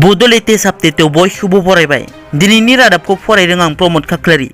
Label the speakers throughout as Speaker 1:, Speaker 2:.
Speaker 1: बड' लेटेस्ट आपडेटआव बयखौबो बरायबाय। दिनैनि रादाबखौ फरायदों आं प्रमद खाख्लारि।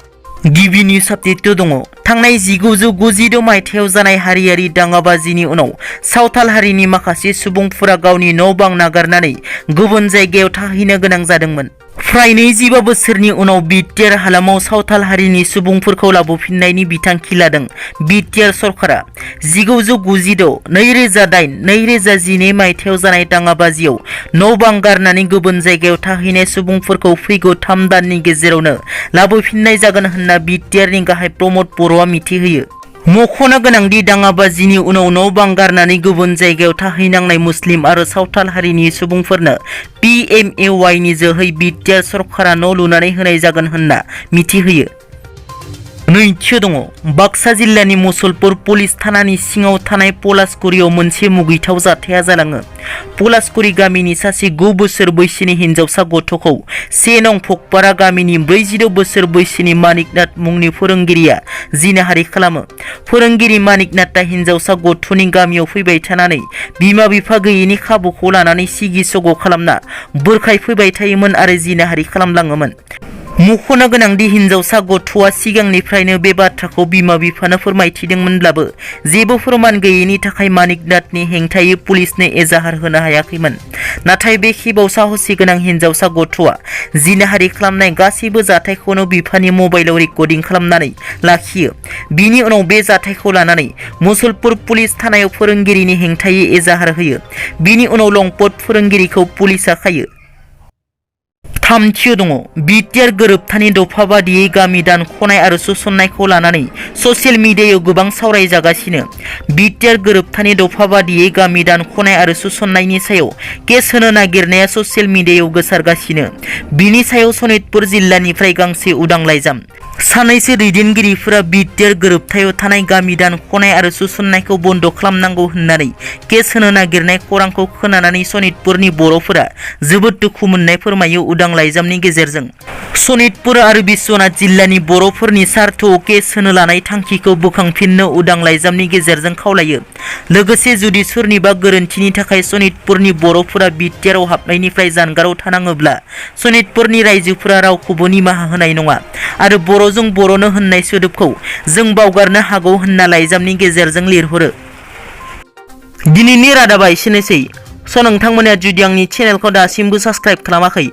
Speaker 1: गिबि निउज आपडेटआव दङ। थांनाय 1992 मायथाइयाव जानाय हारियारि दाङाबाजिनि उनाव सावथाल हारिनि माखासे सुबुंफोरा गावनि न' बां नागारनानै गुबुन जायगायाव थाहैनो गोनां जादोंमोन। फ्राय 25 बोसोरनि उनाव बिटिआर हालामाव सावथाल हारिनि सुबुंफोरखौ लाबोफिननायनि बिथांखि लादों बिटिआर सरकारा। 1996, 2008, 2012 मायथाइयाव जानाय दाङाबाजियाव न' बां गारनानै गुबुन जायगायाव थाहैनाय सुबुंफोरखौ फैगौ 3 दाननि गेजेरावनो लाबोफिननाय जागोन होनना बिटिआरनि गाहाय प्रमद बर'आ मिथिहोयो। मख'नो गोनांदि दाङाबाजिनि उनाव न' बां गारनानै गुबुन जायगायाव थाहैनांनाय मुस्लिम आरो सावथाल हारिनि सुबुंफोरनो PMAY जोहै बिटिआर सरकारा न' लुनानै होनाय जागोन होनना मिथिहोयो। नैथियाव दङ। बाक्सा जिल्लानि मुसलपुर पुलिस थानानि सिङाव थानाय पलासकुरियाव मोनसे मुगैथाव जाथाया जालाङो। पलासकुरि गामिनि सासे 9 बोसोर बैसोनि हिनजावसा गथ'खौ 1 नं फकपारा गामिनि 46 बोसोर बैसोनि मानिकनाथ मुंनि फोरोंगिरिया जिनाहारि खालामो। फोरोंगिरि मानिकनाथआ हिनजावसा गथ'नि गामियाव फैबाय थानानै बिमा बिफा गैयैनि खाबुखौ लानानै सिगि सग' खालामना बुरखायफैबाय थायोमोन आरो जिनाहारि खालामलाङोमोन। मख'नो गोनांदि हिनजावसा गथ'आ सिगांनिफ्रायनो बे बाथ्राखौ बिमा बिफानो फोरमायथिदोंमोनब्लाबो जेबो फोरमान गैयैनि थाखाय मानिकनाथनि हेंथायै पुलिसनो एजाहार होनो हायाखैमोन। नाथाय बे खेबाव साहसि गोनां हिनजावसा गथ'आ जिनाहारि खालामनाय गासैबो जाथायखौनो बिफानि मबाइलाव रेकर्डिं खालामनानै लाखियो। बिनि उनाव बे जाथायखौ लानानै मुसलपुर पुलिस थानायाव फोरोंगिरिनि हेंथायै एजाहार होयो। बिनि उनाव लंपट फोरोंगिरिखौ पुलिसआ खायो। थामथियाव दङ। बिटिआर गोरोबथानि दफा बादियै गामि दानख'नाय आरो सुसननायखौ लानानै ससियेल मिडियायाव गोबां सावरायजागासिनो। बिटिआर गोरोबथानि दफा बादियै गामि दानख'नाय आरो सुसननायनि सायाव केस होनो नागिरनाया ससियेल मिडियायाव गोसारगासिनो। बिनि सायाव सनितपुर जिल्लानिफ्राय गांसे उदां लाइजाम। सानैसो दैदेनगिरिफोरा बिटिआर गोरोबथायाव थानाय गामि दानख'नाय आरो सुसननायखौ बन्द' खालामनांगौ होननानै केस होनो नागिरनाय खौरांखौ खोनानानै सनितपुरनि बर'फोरा जोबोद दुखु मोननाय फोरमायो उदां लाइजामनि गेजेरजों। सनितपुर आरो बिश्वनाथ जिल्लानि बर'फोरनि सार्थआव केस होनो लानाय थांखिखौ बोखांफिननो उदां लाइजामनि गेजेरजों खावलायो। लोगोसे जुदि सोरनिबा गोरोन्थिनि थाखाय सनितपुरनि बर'फोरा बिटिआरआव हाबनायनिफ्राय जानगाराव थानाङोब्ला सनितपुरनि रायजोफोरा रावखौबो निमाहा होनाय नङा आरो बर'जों बर'नो होननाय सोदोबखौ जों बावगारनो हागौ होनना लाइजामनि गेजेरजों लिरहरो। दिनैनि रादाबा एसेनोसै। नोंथांमोना जुदि आंनि चेनेलखौ दासिमबो साबस्क्राइब खालामाखै,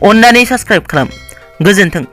Speaker 1: अन्नानै साबस्क्राइब खालाम। गोजोन्थों।